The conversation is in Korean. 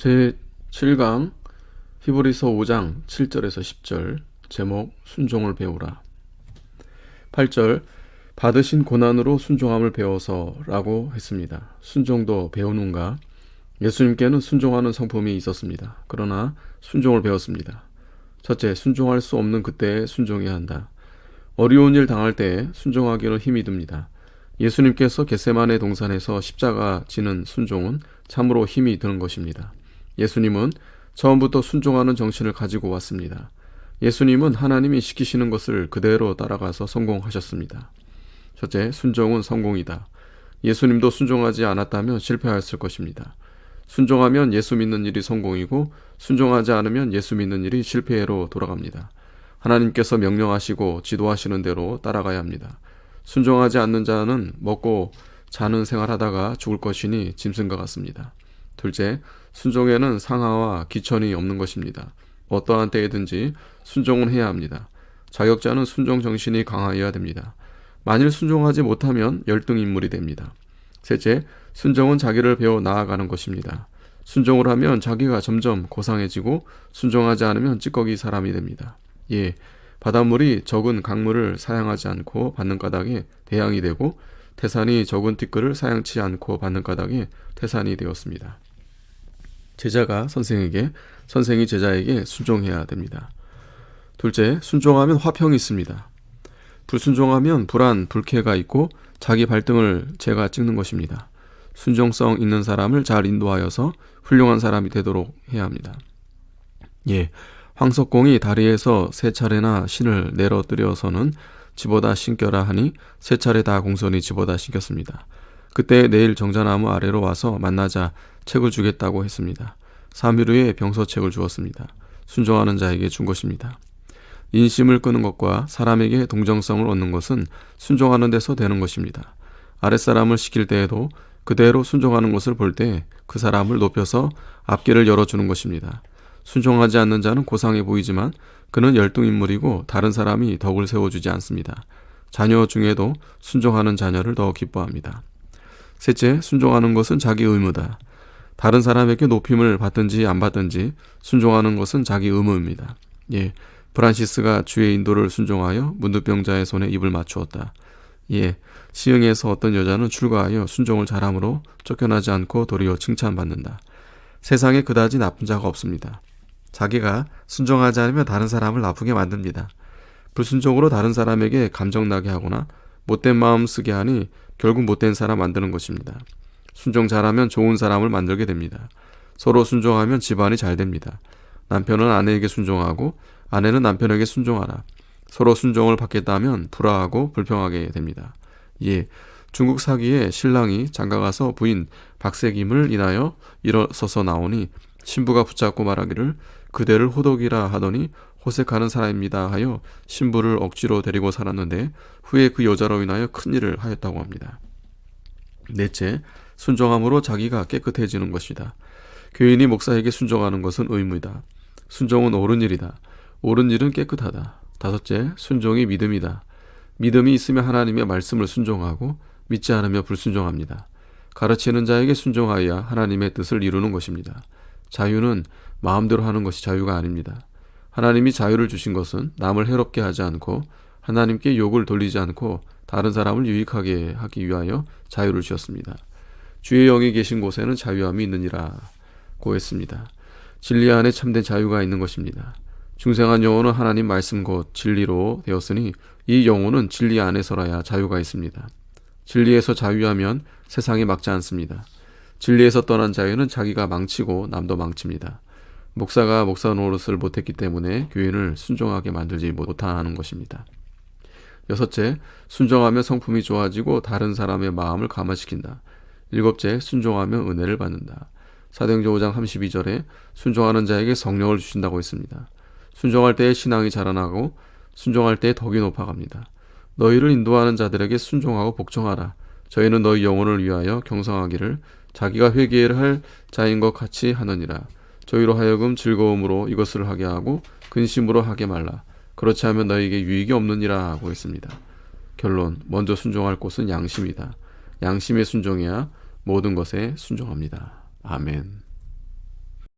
제7강 히브리서 5장 7절에서 10절 제목 순종을 배우라. 8절 받으신 고난으로 순종함을 배워서 라고 했습니다. 순종도 배우는가? 예수님께는 순종하는 성품이 있었습니다. 그러나 순종을 배웠습니다. 첫째, 순종할 수 없는 그때에 순종해야 한다. 어려운 일 당할 때에 순종하기는 힘이 듭니다. 예수님께서 겟세마네 동산에서 십자가 지는 순종은 참으로 힘이 드는 것입니다. 예수님은 처음부터 순종하는 정신을 가지고 왔습니다. 예수님은 하나님이 시키시는 것을 그대로 따라가서 성공하셨습니다. 첫째, 순종은 성공이다. 예수님도 순종하지 않았다면 실패하였을 것입니다. 순종하면 예수 믿는 일이 성공이고 순종하지 않으면 예수 믿는 일이 실패로 돌아갑니다. 하나님께서 명령하시고 지도하시는 대로 따라가야 합니다. 순종하지 않는 자는 먹고 자는 생활하다가 죽을 것이니 짐승과 같습니다. 둘째, 순종에는 상하와 기천이 없는 것입니다. 어떠한 때에든지 순종은 해야 합니다. 자격자는 순종 정신이 강하여야 됩니다. 만일 순종하지 못하면 열등인물이 됩니다. 셋째, 순종은 자기를 배워 나아가는 것입니다. 순종을 하면 자기가 점점 고상해지고 순종하지 않으면 찌꺼기 사람이 됩니다. 바닷물이 적은 강물을 사양하지 않고 받는 까닭에 대양이 되고 태산이 적은 티끌을 사양치 않고 받는 까닭에 태산이 되었습니다. 제자가 선생에게, 선생이 제자에게 순종해야 됩니다. 둘째, 순종하면 화평이 있습니다. 불순종하면 불안, 불쾌가 있고 자기 발등을 제가 찍는 것입니다. 순종성 있는 사람을 잘 인도하여서 훌륭한 사람이 되도록 해야 합니다. 황석공이 다리에서 3차례나 신을 내려뜨려서는 집어다 신겨라 하니 3차례 다 공손히 집어다 신겼습니다. 그때 내일 정자나무 아래로 와서 만나자 책을 주겠다고 했습니다. 3일 후에 병서책을 주었습니다. 순종하는 자에게 준 것입니다. 인심을 끄는 것과 사람에게 동정성을 얻는 것은 순종하는 데서 되는 것입니다. 아랫사람을 시킬 때에도 그대로 순종하는 것을 볼 때 그 사람을 높여서 앞길을 열어주는 것입니다. 순종하지 않는 자는 고상해 보이지만 그는 열등인물이고 다른 사람이 덕을 세워주지 않습니다. 자녀 중에도 순종하는 자녀를 더 기뻐합니다. 셋째, 순종하는 것은 자기 의무다. 다른 사람에게 높임을 받든지 안 받든지 순종하는 것은 자기 의무입니다. 프란시스가 주의 인도를 순종하여 문득병자의 손에 입을 맞추었다. 시흥에서 어떤 여자는 출가하여 순종을 잘함으로 쫓겨나지 않고 도리어 칭찬받는다. 세상에 그다지 나쁜 자가 없습니다. 자기가 순종하지 않으면 다른 사람을 나쁘게 만듭니다. 불순종으로 다른 사람에게 감정나게 하거나 못된 마음 쓰게 하니 결국 못된 사람 만드는 것입니다. 순종 잘하면 좋은 사람을 만들게 됩니다. 서로 순종하면 집안이 잘 됩니다. 남편은 아내에게 순종하고 아내는 남편에게 순종하라. 서로 순종을 받겠다면 불화하고 불평하게 됩니다. 중국 사기에 신랑이 장가가서 부인 박색임을 인하여 일어서서 나오니 신부가 붙잡고 말하기를 그대를 호독이라 하더니 호색하는 사람입니다 하여 신부를 억지로 데리고 살았는데 후에 그 여자로 인하여 큰일을 하였다고 합니다. 넷째, 순종함으로 자기가 깨끗해지는 것이다. 교인이 목사에게 순종하는 것은 의무이다. 순종은 옳은 일이다. 옳은 일은 깨끗하다. 다섯째, 순종이 믿음이다. 믿음이 있으면 하나님의 말씀을 순종하고 믿지 않으면 불순종합니다. 가르치는 자에게 순종하여야 하나님의 뜻을 이루는 것입니다. 자유는 마음대로 하는 것이 자유가 아닙니다. 하나님이 자유를 주신 것은 남을 해롭게 하지 않고 하나님께 욕을 돌리지 않고 다른 사람을 유익하게 하기 위하여 자유를 주셨습니다. 주의 영이 계신 곳에는 자유함이 있느니라고 했습니다. 진리 안에 참된 자유가 있는 것입니다. 중생한 영혼은 하나님 말씀 곧 진리로 되었으니 이 영혼은 진리 안에서라야 자유가 있습니다. 진리에서 자유하면 세상에 막지 않습니다. 진리에서 떠난 자유는 자기가 망치고 남도 망칩니다. 목사가 목사 노릇을 못했기 때문에 교인을 순종하게 만들지 못하는 것입니다. 여섯째, 순종하면 성품이 좋아지고 다른 사람의 마음을 감화시킨다. 일곱째, 순종하면 은혜를 받는다. 사도행전 5장 32절에 순종하는 자에게 성령을 주신다고 했습니다. 순종할 때에 신앙이 자라나고 순종할 때에 덕이 높아갑니다. 너희를 인도하는 자들에게 순종하고 복종하라. 저희는 너희 영혼을 위하여 경성하기를 자기가 회개를 할 자인 것 같이 하느니라. 저희로 하여금 즐거움으로 이것을 하게 하고 근심으로 하게 말라. 그렇지 하면 너희에게 유익이 없느니라 하고 있습니다. 결론, 먼저 순종할 곳은 양심이다. 양심에 순종해야 모든 것에 순종합니다. 아멘.